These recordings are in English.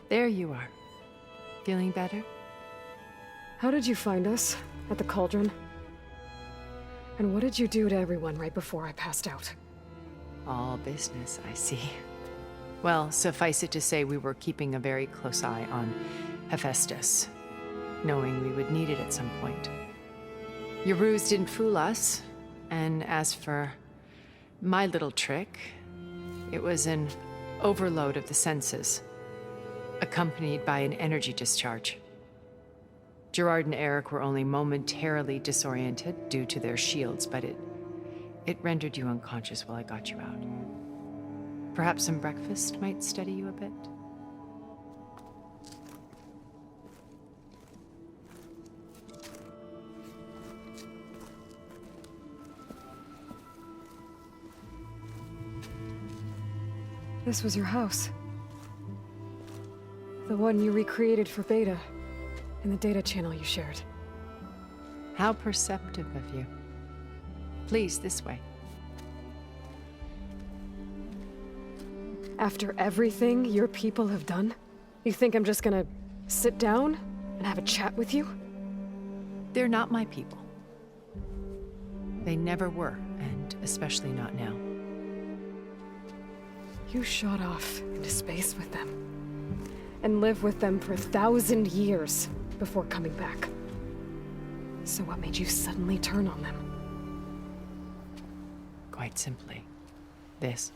There you are. Feeling better? How did you find us? At the cauldron? And what did you do to everyone right before I passed out? All business, I see. Well, suffice it to say we were keeping a very close eye on Hephaestus, knowing we would need it at some point. Your ruse didn't fool us, and as for my little trick, it was an overload of the senses, accompanied by an energy discharge. Gerard and Eric were only momentarily disoriented due to their shields, but it rendered you unconscious while I got you out. Perhaps some breakfast might steady you a bit? This was your house. The one you recreated for Beta, in the data channel you shared. How perceptive of you. Please, this way. After everything your people have done, you think I'm just gonna sit down and have a chat with you? They're not my people. They never were, and especially not now. You shot off into space with them, and lived with them for 1,000 years before coming back. So what made you suddenly turn on them? Quite simply, this.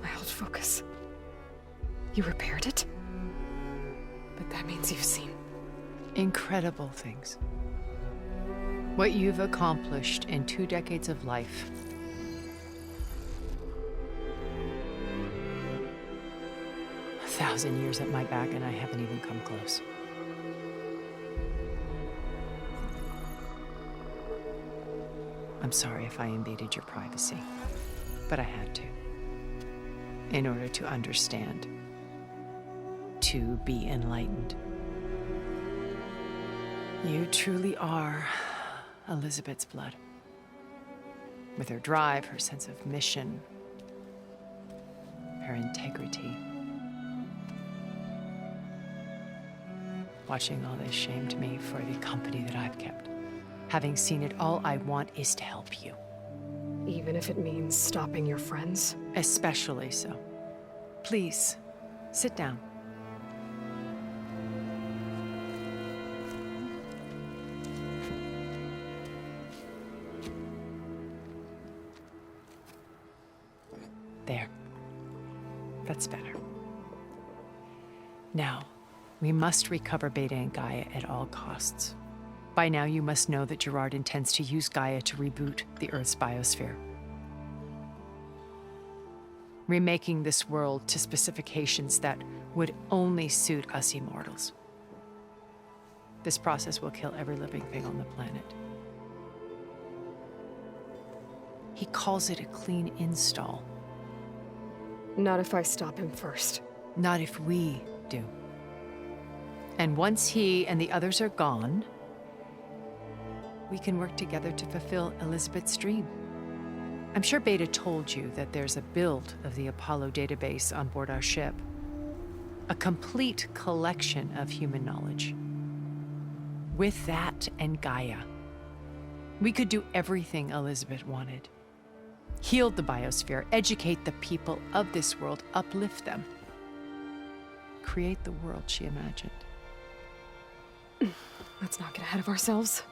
My old focus. You repaired it? But that means you've seen incredible things. What you've accomplished in 2 decades of life. A 1,000 years at my back and I haven't even come close. I'm sorry if I invaded your privacy, but I had to. In order to understand. To be enlightened. You truly are Elizabeth's blood. With her drive, her sense of mission, her integrity. Watching all this shamed me for the company that I've kept. Having seen it, all I want is to help you. Even if it means stopping your friends? Especially so. Please, sit down. There. That's better. Now, we must recover Beta and Gaia at all costs. By now, you must know that Gerard intends to use Gaia to reboot the Earth's biosphere. Remaking this world to specifications that would only suit us immortals. This process will kill every living thing on the planet. He calls it a clean install. Not if I stop him first. Not if we do. And once he and the others are gone, we can work together to fulfill Elizabeth's dream. I'm sure Beta told you that there's a build of the Apollo database on board our ship. A complete collection of human knowledge. With that and Gaia, we could do everything Elizabeth wanted. Heal the biosphere, educate the people of this world, uplift them. Create the world she imagined. Let's not get ahead of ourselves.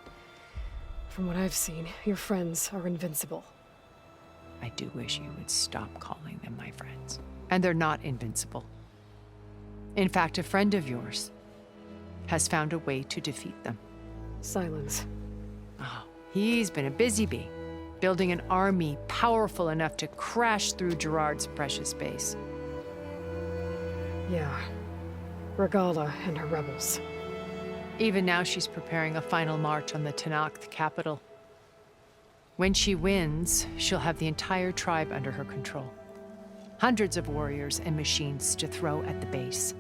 From what I've seen, your friends are invincible. I do wish you would stop calling them my friends. And they're not invincible. In fact, a friend of yours has found a way to defeat them. Silence. Oh, he's been a busy bee, building an army powerful enough to crash through Gerard's precious base. Yeah. Regala and her rebels. Even now, she's preparing a final march on the Tenakth capital. When she wins, she'll have the entire tribe under her control. Hundreds of warriors and machines to throw at the base.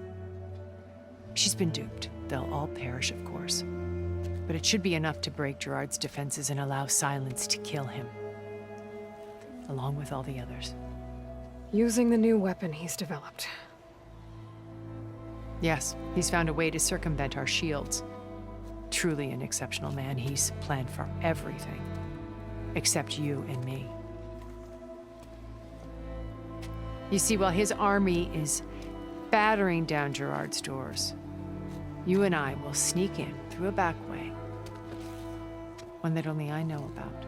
She's been duped. They'll all perish, of course. But it should be enough to break Gerard's defenses and allow Silence to kill him. Along with all the others. Using the new weapon he's developed. Yes, he's found a way to circumvent our shields. Truly an exceptional man. He's planned for everything. Except you and me. You see, while his army is battering down Gerard's doors, you and I will sneak in through a back way. One that only I know about.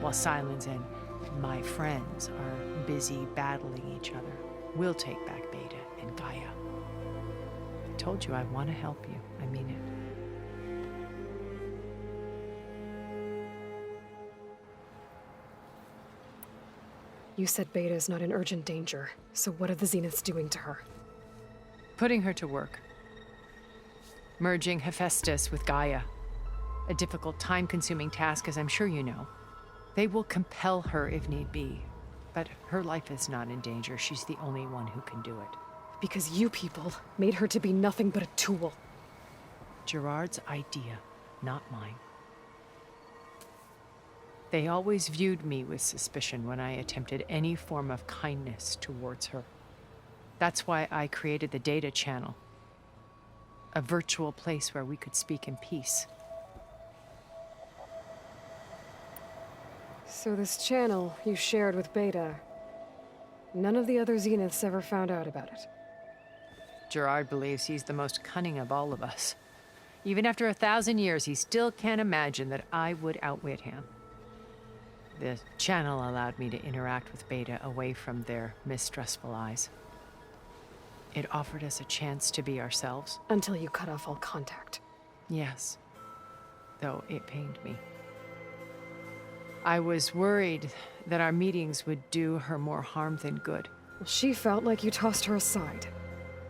While Silence and my friends are busy battling each other, we'll take back Beta and Gaia. I told you I want to help you. I mean it. You said Beta is not in urgent danger, so what are the Zeniths doing to her? Putting her to work. Merging Hephaestus with Gaia. A difficult, time-consuming task, as I'm sure you know. They will compel her if need be, but her life is not in danger. She's the only one who can do it. Because you people made her to be nothing but a tool. Gerard's idea, not mine. They always viewed me with suspicion when I attempted any form of kindness towards her. That's why I created the data channel. A virtual place where we could speak in peace. So this channel you shared with Beta, none of the other Zeniths ever found out about it. Gerard believes he's the most cunning of all of us. Even after 1,000 years, he still can't imagine that I would outwit him. The channel allowed me to interact with Beta away from their mistrustful eyes. It offered us a chance to be ourselves. Until you cut off all contact. Yes, though it pained me. I was worried that our meetings would do her more harm than good. Well, she felt like you tossed her aside.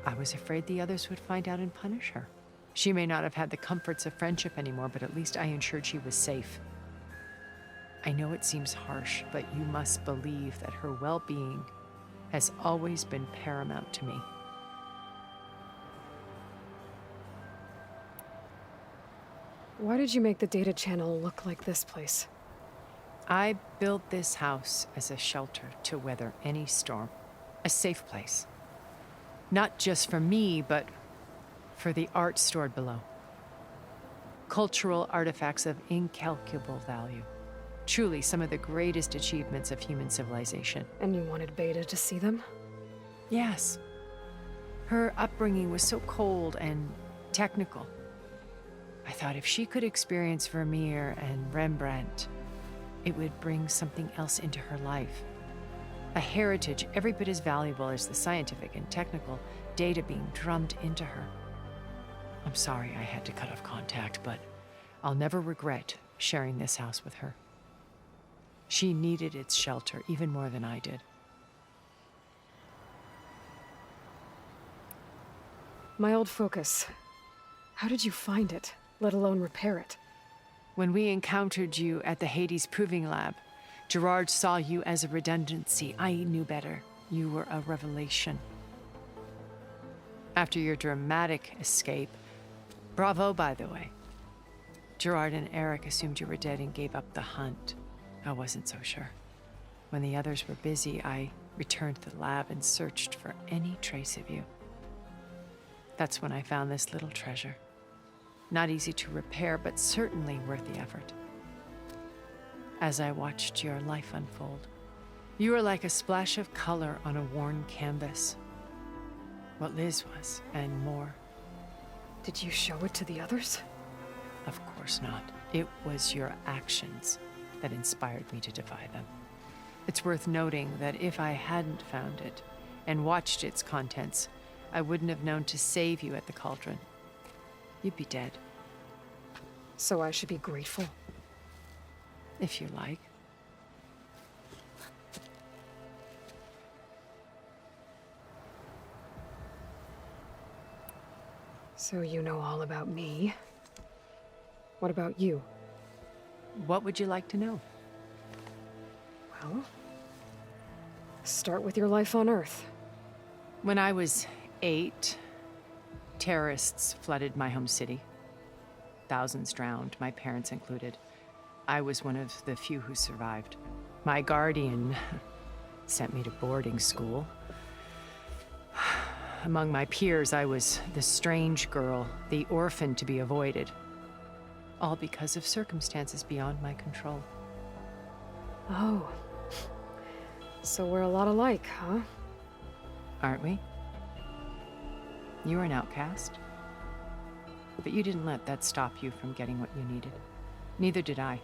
I was afraid the others would find out and punish her. She may not have had the comforts of friendship anymore, but at least I ensured she was safe. I know it seems harsh, but you must believe that her well-being has always been paramount to me. Why did you make the data channel look like this place? I built this house as a shelter to weather any storm. A safe place. Not just for me, but for the art stored below. Cultural artifacts of incalculable value. Truly some of the greatest achievements of human civilization. And you wanted Beta to see them? Yes. Her upbringing was so cold and technical. I thought if she could experience Vermeer and Rembrandt, it would bring something else into her life. A heritage every bit as valuable as the scientific and technical data being drummed into her. I'm sorry I had to cut off contact, but I'll never regret sharing this house with her. She needed its shelter even more than I did. My old focus. How did you find it, let alone repair it? When we encountered you at the Hades Proving Lab, Gerard saw you as a redundancy. I knew better. You were a revelation. After your dramatic escape, bravo, by the way. Gerard and Eric assumed you were dead and gave up the hunt. I wasn't so sure. When the others were busy, I returned to the lab and searched for any trace of you. That's when I found this little treasure. Not easy to repair, but certainly worth the effort. As I watched your life unfold, you were like a splash of color on a worn canvas. What Liz was, and more. Did you show it to the others? Of course not. It was your actions that inspired me to defy them. It's worth noting that if I hadn't found it and watched its contents, I wouldn't have known to save you at the cauldron. You'd be dead. So I should be grateful? If you like. So you know all about me. What about you? What would you like to know? Well, start with your life on Earth. When I was 8, terrorists flooded my home city. Thousands drowned, my parents included. I was one of the few who survived. My guardian sent me to boarding school. Among my peers, I was the strange girl, the orphan to be avoided. All because of circumstances beyond my control. Oh. So we're a lot alike, huh? Aren't we? You were an outcast. But you didn't let that stop you from getting what you needed. Neither did I.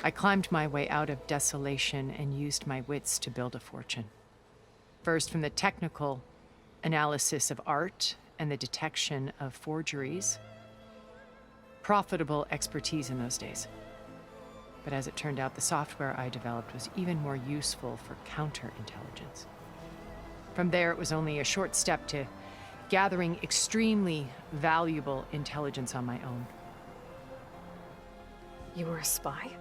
I climbed my way out of desolation and used my wits to build a fortune. First, from the technical analysis of art and the detection of forgeries. Profitable expertise in those days. But as it turned out, the software I developed was even more useful for counterintelligence. From there, it was only a short step to gathering extremely valuable intelligence on my own. You were a spy?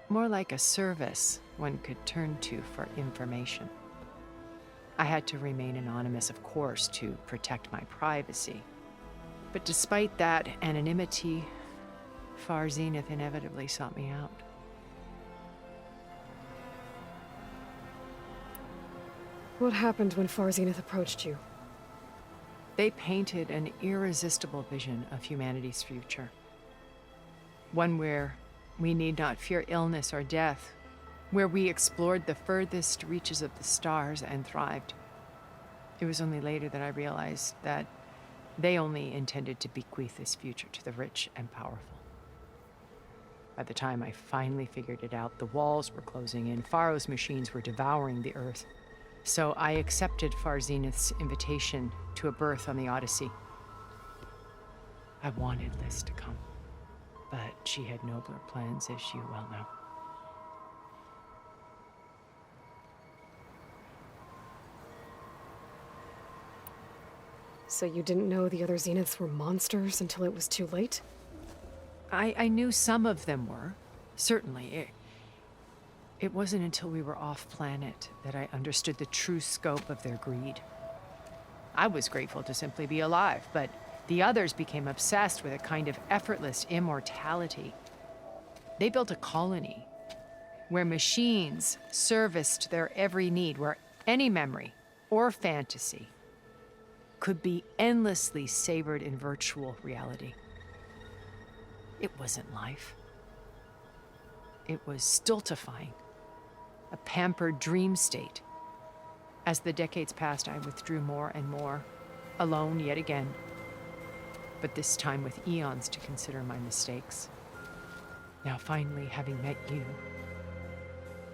More like a service one could turn to for information. I had to remain anonymous, of course, to protect my privacy. But despite that anonymity, Far Zenith inevitably sought me out. What happened when Far Zenith approached you? They painted an irresistible vision of humanity's future. One where we need not fear illness or death, where we explored the furthest reaches of the stars and thrived. It was only later that I realized that they only intended to bequeath this future to the rich and powerful. By the time I finally figured it out, the walls were closing in, Pharaoh's machines were devouring the earth. So I accepted Far Zenith's invitation to a berth on the Odyssey. I wanted Liz to come, but she had nobler plans, as you well know. So you didn't know the other Zeniths were monsters until it was too late? I knew some of them were, certainly. It wasn't until we were off-planet that I understood the true scope of their greed. I was grateful to simply be alive, but the others became obsessed with a kind of effortless immortality. They built a colony where machines serviced their every need, where any memory or fantasy could be endlessly savored in virtual reality. It wasn't life. It was stultifying, a pampered dream state. As the decades passed, I withdrew more and more, alone yet again, but this time with eons to consider my mistakes. Now finally, having met you,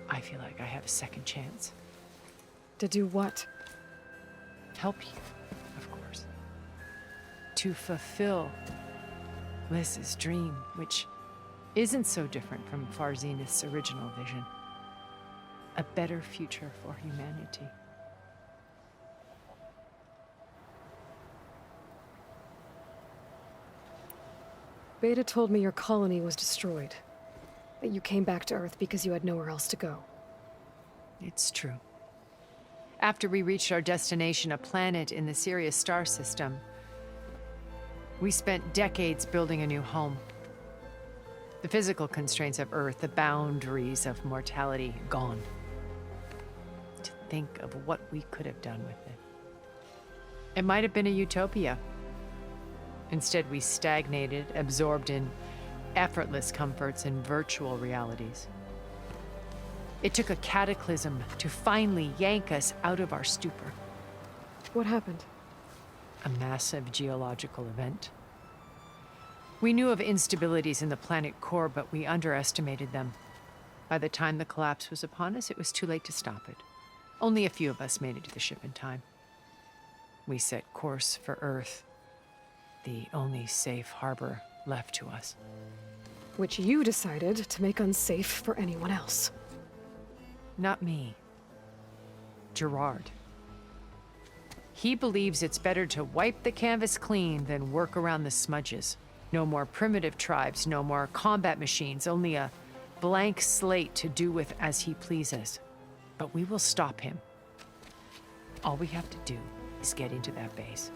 I feel like I have a second chance. To do what? Help you, of course. To fulfill Liz's dream, which isn't so different from Far Zenith's original vision. A better future for humanity. Beta told me your colony was destroyed. That you came back to Earth because you had nowhere else to go. It's true. After we reached our destination, a planet in the Sirius star system, we spent decades building a new home. The physical constraints of Earth, the boundaries of mortality, gone. To think of what we could have done with it. It might have been a utopia. Instead, we stagnated, absorbed in effortless comforts and virtual realities. It took a cataclysm to finally yank us out of our stupor. What happened? A massive geological event. We knew of instabilities in the planet core, but we underestimated them. By the time the collapse was upon us, it was too late to stop it. Only a few of us made it to the ship in time. We set course for Earth, the only safe harbor left to us. Which you decided to make unsafe for anyone else. Not me. Gerard. He believes it's better to wipe the canvas clean than work around the smudges. No more primitive tribes, no more combat machines, only a blank slate to do with as he pleases. But we will stop him. All we have to do is get into that base.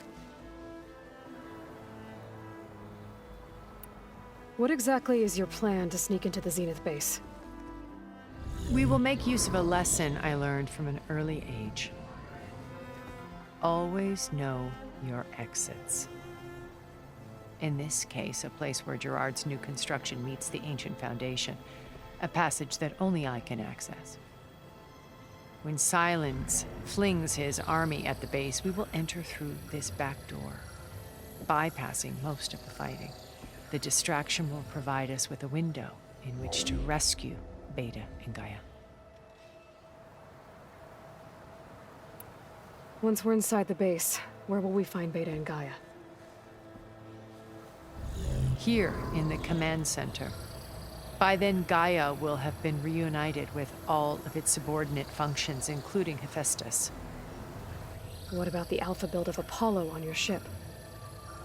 What exactly is your plan to sneak into the Zenith base? We will make use of a lesson I learned from an early age. Always know your exits. In this case, a place where Gerard's new construction meets the ancient foundation, a passage that only I can access. When Silence flings his army at the base, we will enter through this back door, bypassing most of the fighting. The distraction will provide us with a window in which to rescue Beta and Gaia. Once we're inside the base, where will we find Beta and Gaia? Here in the command center. By then, Gaia will have been reunited with all of its subordinate functions, including Hephaestus. What about the alpha build of Apollo on your ship?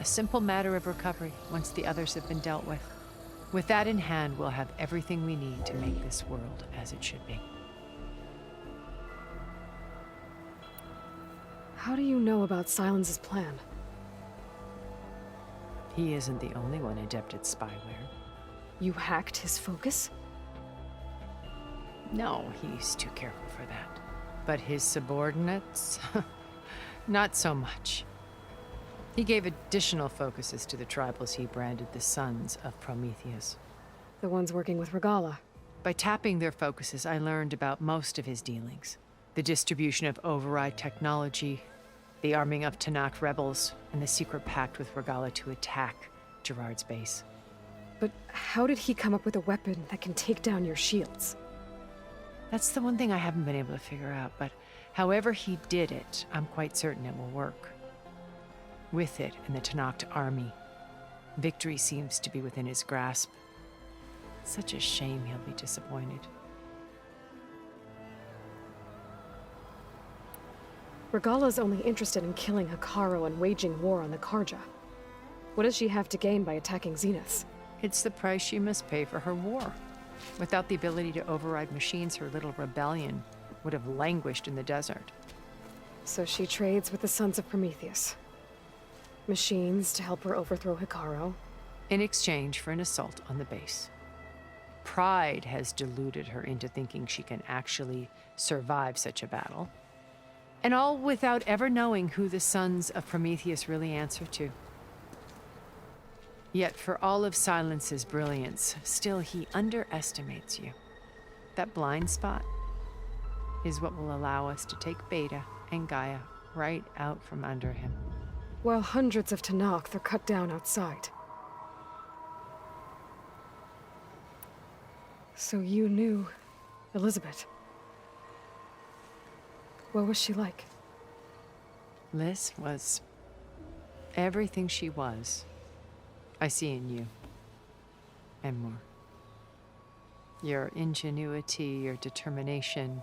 A simple matter of recovery once the others have been dealt with. With that in hand, we'll have everything we need to make this world as it should be. How do you know about Silence's plan? He isn't the only one adept at spyware. You hacked his focus? No, he's too careful for that. But his subordinates? Not so much. He gave additional focuses to the tribals he branded the Sons of Prometheus. The ones working with Regalla. By tapping their focuses, I learned about most of his dealings. The distribution of override technology, the arming of Tanakh rebels, and the secret pact with Regalla to attack Gerard's base. But how did he come up with a weapon that can take down your shields? That's the one thing I haven't been able to figure out, but however he did it, I'm quite certain it will work. With it and the Tanakh army, victory seems to be within his grasp. Such a shame he'll be disappointed. Regalla's only interested in killing Hekarro and waging war on the Karja. What does she have to gain by attacking Zeniths? It's the price she must pay for her war. Without the ability to override machines, her little rebellion would have languished in the desert. So she trades with the Sons of Prometheus. Machines to help her overthrow Hekarro. In exchange for an assault on the base. Pride has deluded her into thinking she can actually survive such a battle. And all without ever knowing who the Sons of Prometheus really answer to. Yet for all of Silence's brilliance, still he underestimates you. That blind spot is what will allow us to take Beta and Gaia right out from under him. While hundreds of Tanakh are cut down outside. So you knew Elizabeth. What was she like? Liz was everything she was. I see in you. And more. Your ingenuity, your determination,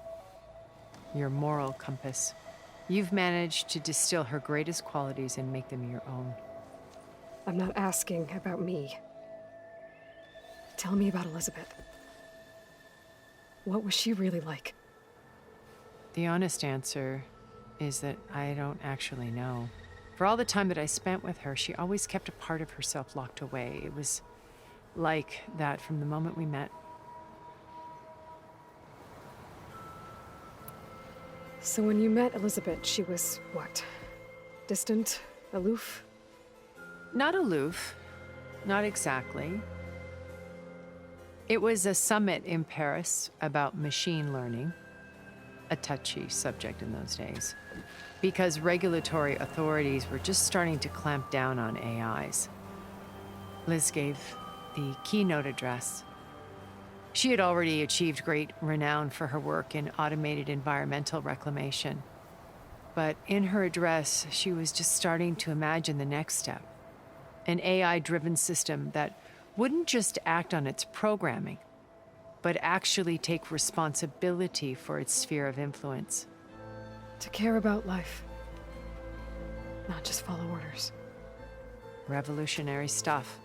your moral compass. You've managed to distill her greatest qualities and make them your own. I'm not asking about me. Tell me about Elizabeth. What was she really like? The honest answer is that I don't actually know. For all the time that I spent with her, she always kept a part of herself locked away. It was like that from the moment we met. So when you met Elizabeth, she was what? Distant? Aloof? Not aloof. Not exactly. It was a summit in Paris about machine learning. A touchy subject in those days. Because regulatory authorities were just starting to clamp down on AIs. Liz gave the keynote address. She had already achieved great renown for her work in automated environmental reclamation. But in her address, she was just starting to imagine the next step. An AI-driven system that wouldn't just act on its programming, but actually take responsibility for its sphere of influence. To care about life. Not just follow orders. Revolutionary stuff.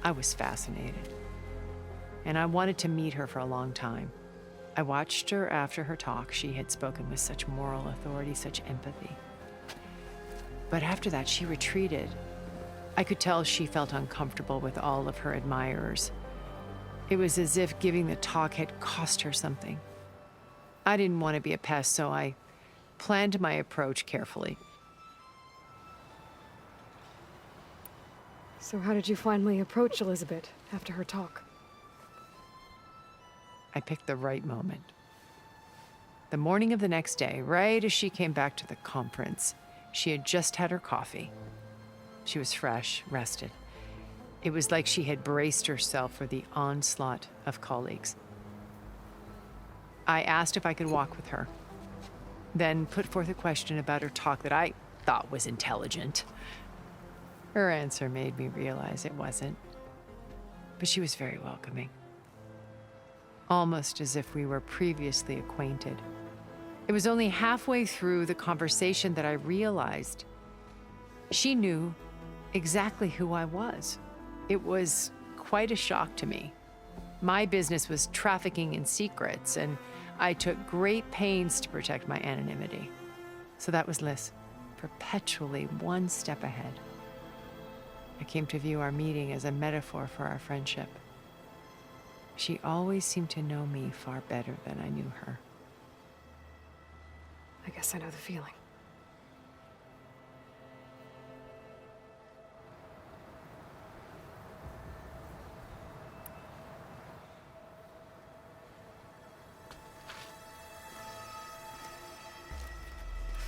I was fascinated. And I wanted to meet her for a long time. I watched her after her talk. She had spoken with such moral authority, such empathy. But after that, she retreated. I could tell she felt uncomfortable with all of her admirers. It was as if giving the talk had cost her something. I didn't want to be a pest, so I planned my approach carefully. So how did you finally approach Elizabeth after her talk? I picked the right moment. The morning of the next day, right as she came back to the conference, she had just had her coffee. She was fresh, rested. It was like she had braced herself for the onslaught of colleagues. I asked if I could walk with her, then put forth a question about her talk that I thought was intelligent. Her answer made me realize it wasn't, but she was very welcoming. Almost as if we were previously acquainted. It was only halfway through the conversation that I realized she knew exactly who I was. It was quite a shock to me. My business was trafficking in secrets, and I took great pains to protect my anonymity. So that was Liz, perpetually one step ahead. I came to view our meeting as a metaphor for our friendship. She always seemed to know me far better than I knew her. I guess I know the feeling.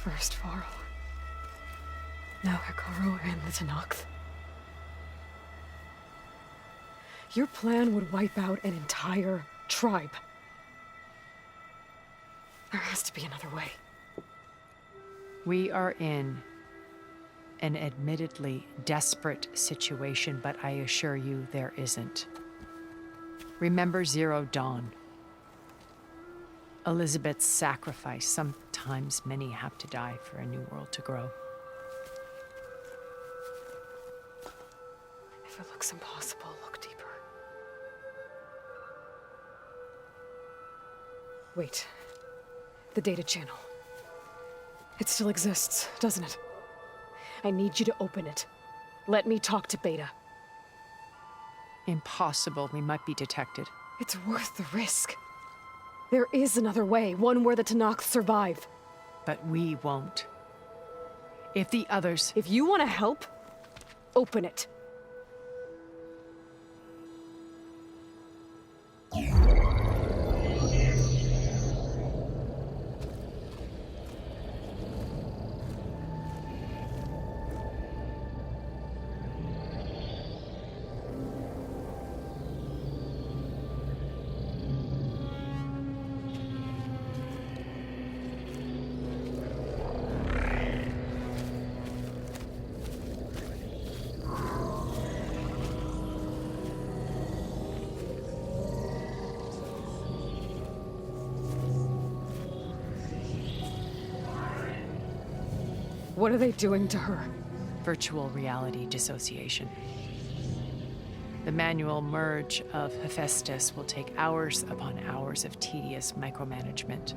First Varl. Now Hikaru and the Tenakth. Your plan would wipe out an entire tribe. There has to be another way. We are in an admittedly desperate situation, but I assure you there isn't. Remember Zero Dawn. Elizabeth's sacrifice. Sometimes many have to die for a new world to grow. If it looks impossible, look deeper. Wait. The data channel. It still exists, doesn't it? I need you to open it. Let me talk to Beta. Impossible. We might be detected. It's worth the risk. There is another way, one where the Tenakth survive. But we won't. If the others... If you want to help, open it. What are they doing to her? Virtual reality dissociation. The manual merge of Hephaestus will take hours upon hours of tedious micromanagement.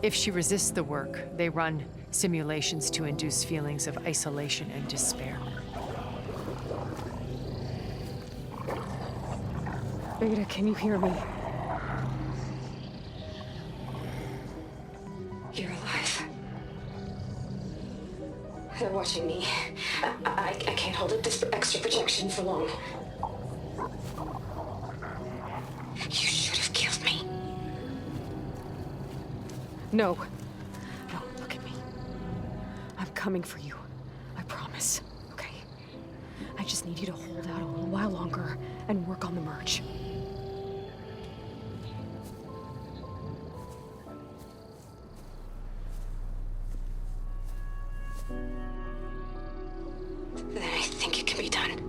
If she resists the work, they run simulations to induce feelings of isolation and despair. Beta, can you hear me? You're alive. They're watching me. I can't hold up this extra protection for long. You should have killed me. No. No, look at me. I'm coming for you. I promise. Okay? I just need you to hold out a little while longer and work on the merge. Then I think it can be done.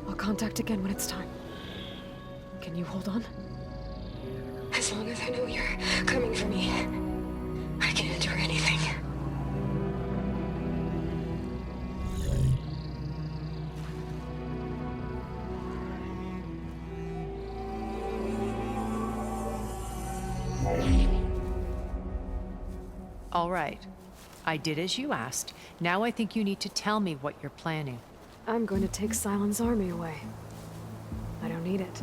I'll contact again when it's time. Can you hold on? As long as I know you're coming for me, I can endure anything. All right. I did as you asked. Now I think you need to tell me what you're planning. I'm going to take Sylens' army away. I don't need it.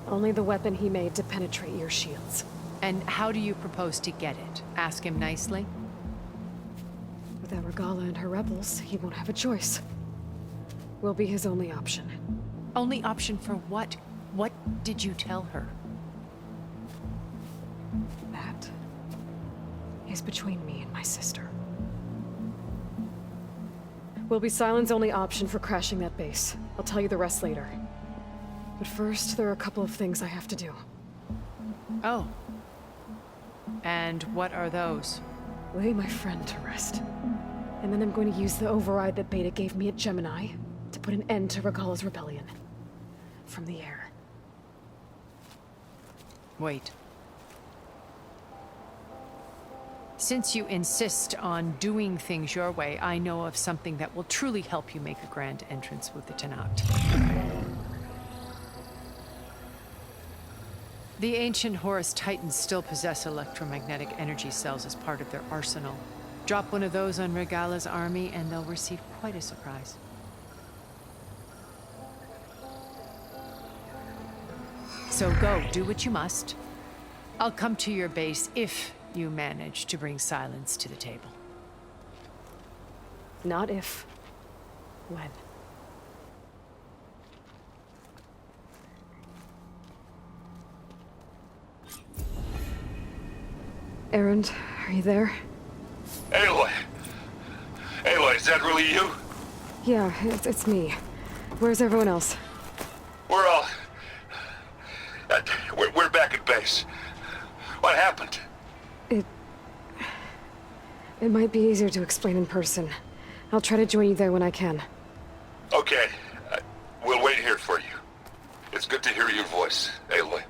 Only the weapon he made to penetrate your shields. And how do you propose to get it? Ask him nicely? Without Regalla and her rebels, he won't have a choice. We'll be his only option. Only option for what? What did you tell her? That is between me and my sister. Will be Sylens' only option for crashing that base. I'll tell you the rest later. But first, there are a couple of things I have to do. Oh. And what are those? Lay my friend to rest. And then I'm going to use the override that Beta gave me at Gemini to put an end to Regalla's rebellion. From the air. Wait. Since you insist on doing things your way, I know of something that will truly help you make a grand entrance with the Tenakth. The ancient Horus Titans still possess electromagnetic energy cells as part of their arsenal. Drop one of those on Regalla's army and they'll receive quite a surprise. So go, do what you must. I'll come to your base if you manage to bring Sylens to the table. Not if. When. Erend, are you there? Aloy! Aloy, is that really you? Yeah, it's me. Where's everyone else? We're all... we're back at base. What happened? It might be easier to explain in person. I'll try to join you there when I can. Okay. We'll wait here for you. It's good to hear your voice, Aloy.